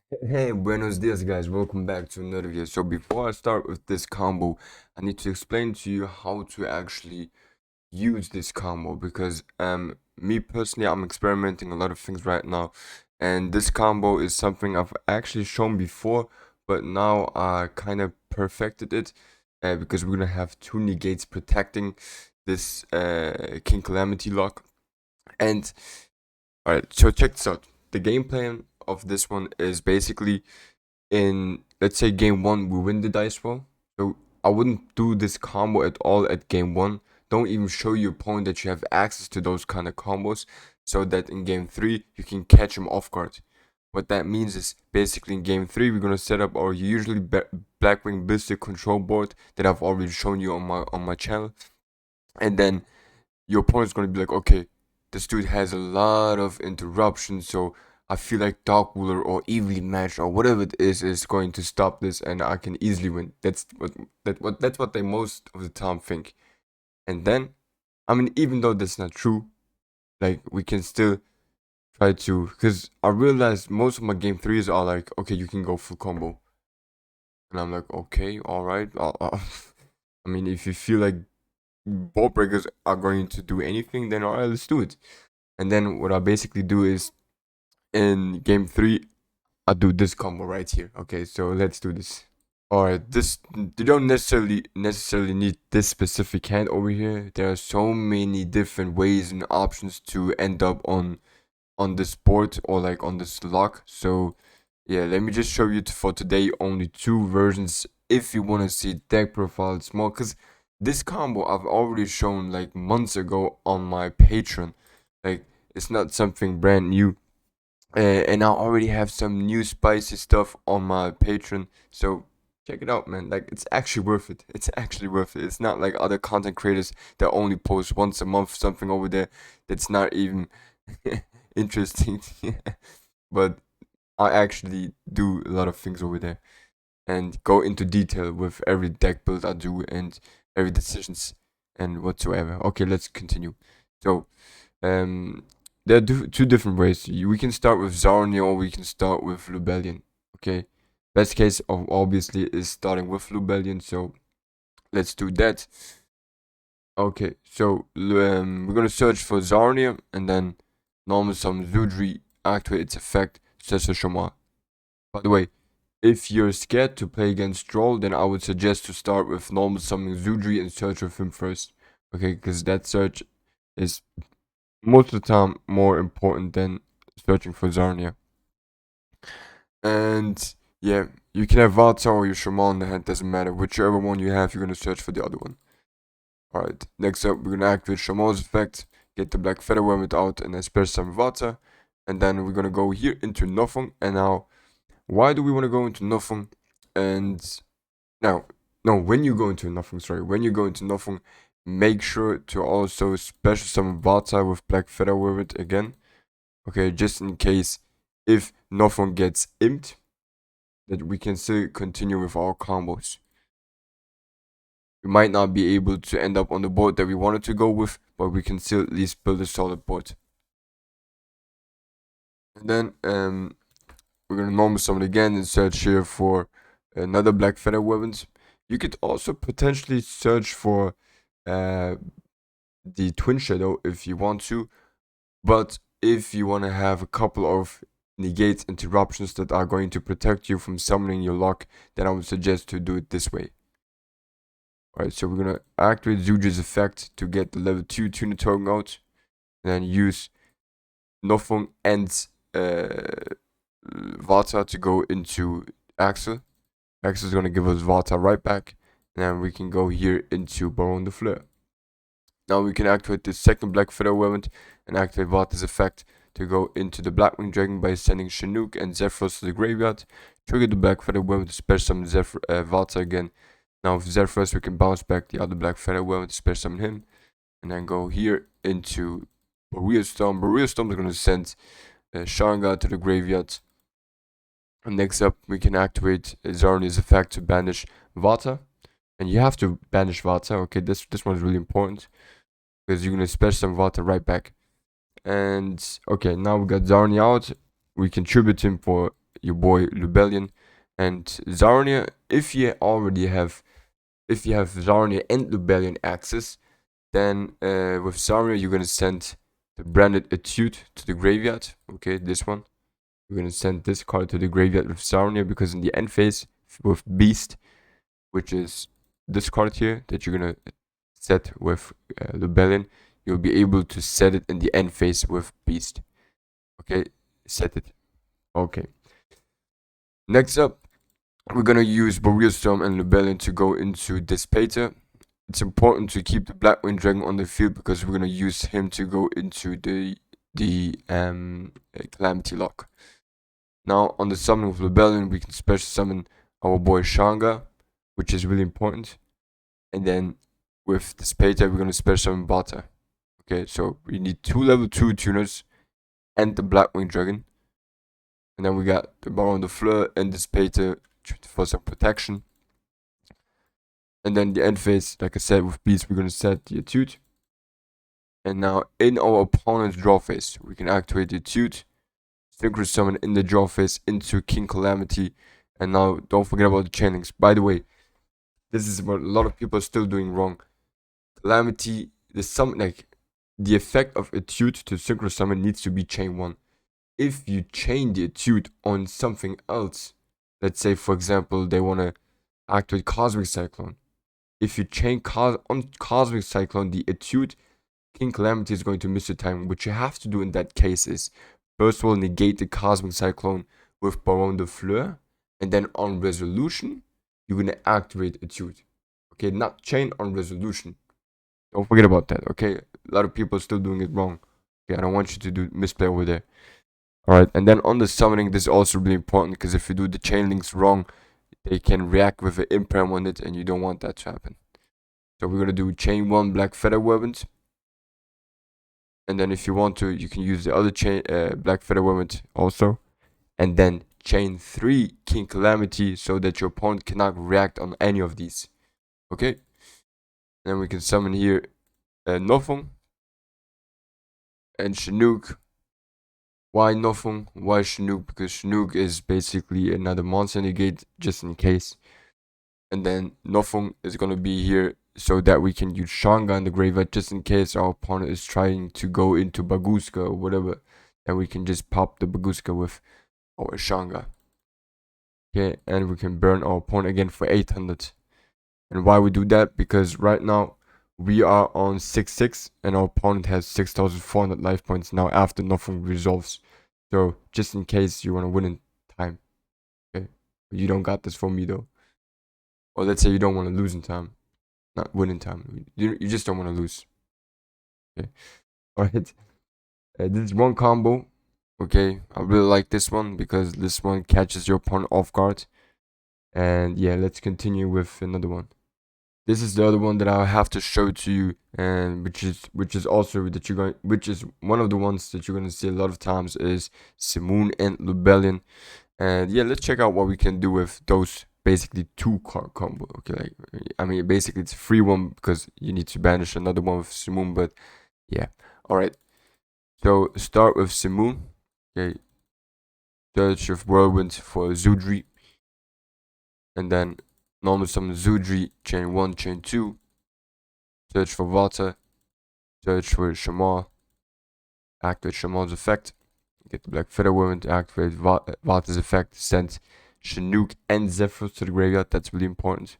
Hey, buenos dias, guys. Welcome back to another video. So before I start with this combo, I need to explain to you how to actually use this combo because me personally, I'm experimenting a lot of things right now, and this combo is something I've actually shown before, but now I kind of perfected it because we're gonna have two negates protecting this King Calamity lock. And alright, so check this out. The game plan of this one is basically in, let's say, game one we win the dice roll. So I wouldn't do this combo at all at game one. Don't even show your opponent that you have access to those kind of combos, so that in game three you can catch him off guard. What that means is basically in game three we're gonna set up our usually Blackwing Bystial control board that I've already shown you on my channel, and then your opponent's gonna be like, okay, this dude has a lot of interruptions, so I feel like Dark Ruler or Evenly Match or whatever it is going to stop this, and I can easily win. That's what they most of the time think. And then, I mean, even though that's not true, like we can still try to, because I realized most of my game threes are like, okay, you can go full combo, and I'm like, okay, all right. I mean, if you feel like ball breakers are going to do anything, then alright, let's do it. And then what I basically do is in game three, I do this combo right here. Okay, so let's do this. Alright, this you don't necessarily need this specific hand over here. There are so many different ways and options to end up on this board or like on this lock. So yeah, let me just show you for today only two versions if you want to see deck profile small, because this combo I've already shown like months ago on my Patreon. Like it's not something brand new. And I already have some new spicy stuff on my Patreon, so check it out, man. Like it's actually worth it. It's actually worth it. It's not like other content creators that only post once a month something over there that's not even interesting. But I actually do a lot of things over there and go into detail with every deck build I do and every decisions and whatsoever. Okay, let's continue. So, um, there are two different ways. We can start with Zarnia or we can start with Lubellion. Okay, best case of obviously is starting with Lubellion. So let's do that. Okay, so we're gonna search for Zarnia and then normal summon Zudri, activate its effect, Sessa Shama. By the way, if you're scared to play against Troll, then I would suggest to start with normal summoning Zudri and search with him first. Okay, because that search is most of the time more important than searching for Zarnia. And yeah, you can have Vata or your Shaman in the hand, doesn't matter. Whichever one you have, you're gonna search for the other one. Alright, next up, we're gonna activate Shaman's effect, get the Black Feather Worm out, and disperse some Vata. And then we're gonna go here into Nothung. And now, why do we want to go into Nothung? And now, no, when you go into Nothung, sorry, when you go into Nothung, make sure to also special summon Vata with Black Feather with it again. Okay, just in case if Nothung gets imped, that we can still continue with our combos. We might not be able to end up on the board that we wanted to go with, but we can still at least build a solid board. And then we're gonna normal summon again and search here for another Black Feather weapons. You could also potentially search for the Twin Shadow if you want to, but if you want to have a couple of negate interruptions that are going to protect you from summoning your lock, then I would suggest to do it this way. Alright, so we're gonna activate Zuji's effect to get the level 2 tuner token out, and then use Nothung and Vata to go into Axel. Axel is gonna give us Vata right back, and then we can go here into Baron de Fleur. Now we can activate the second Black Feather weapon and activate Vata's effect to go into the Blackwing Dragon by sending Chinook and Zephyros to the graveyard. Trigger the Black Feather weapon to special summon Vata again. Now with Zephyros we can bounce back the other Black Feather weapon to special summon him. And then go here into Berea Storm. Berea Storm is going to send Sharingan to the graveyard. And next up we can activate Zarnia's effect to banish Vata. And you have to banish Vata. Okay, this one is really important, because you're going to special summon Vata right back. And okay, now we got Zarnia out. We can tribute him for your boy Lubellion and Zarnia. If you have Zarnia and Lubellion access, then with Zarnia you're gonna send the branded Etude to the graveyard. Okay, this one. We're gonna send this card to the graveyard with Zarnia because in the end phase with Beast, which is this card here that you're gonna set with Lubellion, you'll be able to set it in the end phase with Beast. Okay, set it. Okay. Next up, we're gonna use Barrier Storm and Lubellion to go into Despater. It's important to keep the Blackwing Dragon on the field because we're gonna use him to go into the Calamity lock. Now on the summoning of Lubellion, we can special summon our boy Shanga, which is really important. And then with Despater, we're gonna special summon Bata. Okay, so we need 2 level 2 tuners and the Blackwing Dragon. And then we got the Baron de Fleur and Despater for some protection. And then the end phase, like I said, with Beast, we're gonna set the Etude. And now in our opponent's draw phase, we can activate the Etude, Synchro Summon in the draw phase into King Calamity. And now don't forget about the chain links. By the way, this is what a lot of people are still doing wrong. Calamity, the effect of Etude to Synchro Summon needs to be chain 1. If you chain the Etude on something else, let's say for example they want to activate Cosmic Cyclone. If you chain on Cosmic Cyclone the Etude, King Calamity is going to miss your time. What you have to do in that case is, first of all, negate the Cosmic Cyclone with Baron de Fleur, and then on resolution, you're going to activate Etude. Okay, not chain on resolution. Don't forget about that, okay? A lot of people are still doing it wrong. Okay, I don't want you to misplay over there. Alright, and then on the summoning, this is also really important because if you do the chain links wrong, they can react with an imprem on it, and you don't want that to happen. So we're gonna do chain 1 Black Feather Weapons, and then if you want to, you can use the other chain Black Feather Weapons also, and then chain 3 King Calamity so that your opponent cannot react on any of these. Okay, then we can summon here Nofung and Chinook. Why Nofung? Why Chinook? Because Chinook is basically another monster negate just in case. And then Nofung is gonna be here so that we can use Shanga in the graveyard just in case our opponent is trying to go into Baguska or whatever. And we can just pop the Baguska with our Shanga. Okay, and we can burn our opponent again for 800. And why we do that? Because right now we are on 6-6 and our opponent has 6,400 life points now after nothing resolves. So just in case you want to win in time. Okay, you don't got this for me though. Or let's say you don't want to lose in time. Not win in time. You just don't want to lose. Okay. Alright. This is one combo. Okay. I really like this one because this one catches your opponent off guard. And yeah, let's continue with another one. This is the other one that I have to show to you, and which is also that you're going, which is one of the ones that you're gonna see a lot of times is Simoon and Lubellion. And yeah, let's check out what we can do with those basically 2-card combo. Okay, like I mean basically it's a free one because you need to banish another one with Simoon, but yeah. Alright. So start with Simoon. Okay. Search of Whirlwind for Zudri. And then normal summon Zudri, chain 1, chain 2. Search for Vata. Search for Shamar. Activate Shamar's effect. Get the Black Feather Woman to activate Vata's effect. Send Chinook and Zephyros to the graveyard. That's really important.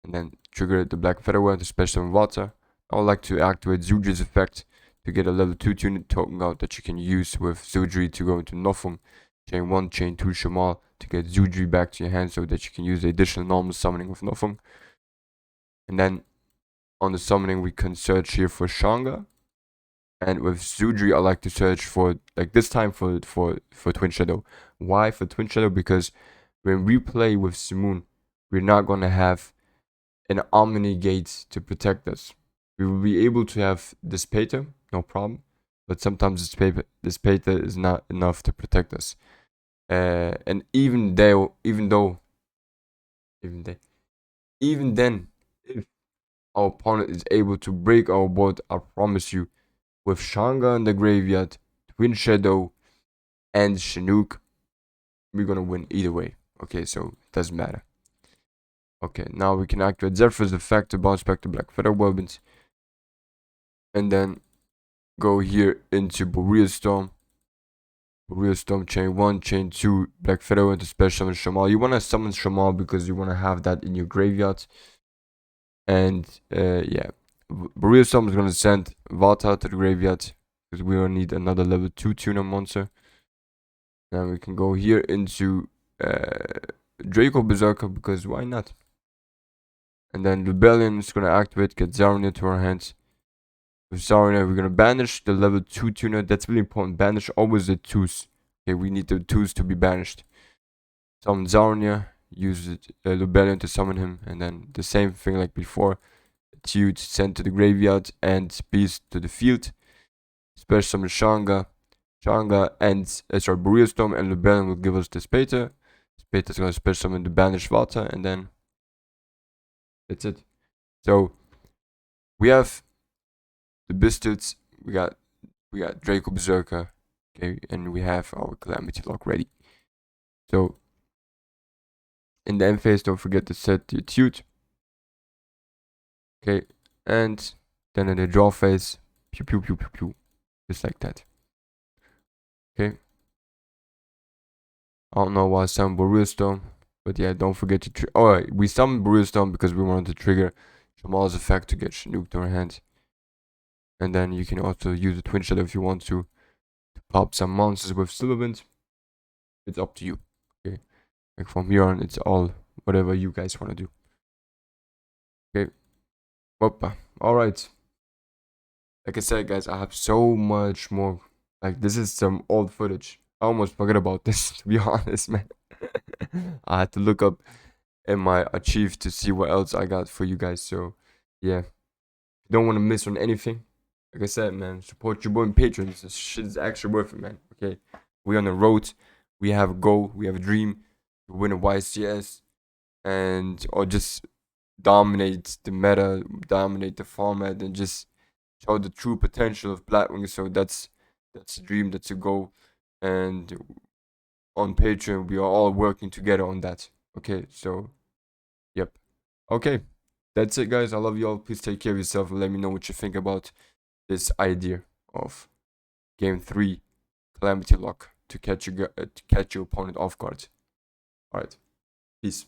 And then trigger the Black Feather Woman to special summon Vata. I would like to activate Zudri's effect to get a level 2 tuned token out that you can use with Zudri to go into Nofung. Chain 1, chain 2 Shamar to get Zudri back to your hand so that you can use the additional normal summoning with Nofung. And then on the summoning we can search here for Shanga. And with Zudri I like to search for, like this time for Twin Shadow. Why for Twin Shadow? Because when we play with Simoon, we're not gonna have an Omni Gate to protect us. We will be able to have Despater, no problem. But sometimes Despater is not enough to protect us. And even then, if our opponent is able to break our board, I promise you, with Shanga in the graveyard, Twin Shadow, and Chinook, we're gonna win either way. Okay, so it doesn't matter. Okay, now we can activate Zephyr's effect to bounce back to Black Feather weapons. And then go here into Boreal Storm. Boreal Storm chain 1, chain 2, Black Feather into special summon Shamal. You wanna summon Shamal because you wanna have that in your graveyard. And yeah. Boreal Storm is gonna send Vata to the graveyard. Because we will need another level 2 tuner monster. Then we can go here into Draco Berserker because why not? And then Rebellion is gonna activate, get Zarnia to our hands. With Zarnia, we're gonna banish the level 2 tuner. That's really important. Banish always the 2s. Okay, we need the 2s to be banished. Summon Zarnia, use Rebellion to summon him, and then the same thing like before. Tude sent to the graveyard and Beast to the field. Special summon Shanga. Shanga and Boreal Storm and Rebellion will give us the Speta. Speta is gonna special summon the banished Vata, and then that's it. So we have the Bystials, we got Draco Berserker, okay, and we have our Calamity lock ready. So in the end phase, don't forget to set the Tude. Okay, and then in the draw phase, pew pew pew pew pew. Just like that. Okay. I don't know why I summoned Boreal Storm, but yeah, don't forget to alright, we summoned Boreal Storm because we wanted to trigger Jamal's effect to get Chinook to our hand. And then you can also use the Twin Shadow if you want to pop some monsters with Silverwind. It's up to you. Okay. Like from here on, it's all whatever you guys want to do. Okay. Whoppa. Alright. Like I said, guys, I have so much more. Like, this is some old footage. I almost forgot about this, to be honest, man. I had to look up in my archive to see what else I got for you guys. So, yeah. You don't want to miss on anything. Like I said, man, support your boy and patrons. This shit is actually worth it, man. Okay. We're on the road. We have a goal. We have a dream to win a YCS. And, or just dominate the meta, dominate the format, and just show the true potential of Blackwing. So that's a dream, that's a goal, and on Patreon we are all working together on that. Okay, so yep. Okay, that's it, guys. I love you all. Please take care of yourself and let me know what you think about this idea of game 3 Calamity Lock to catch your opponent off guard. All right, peace.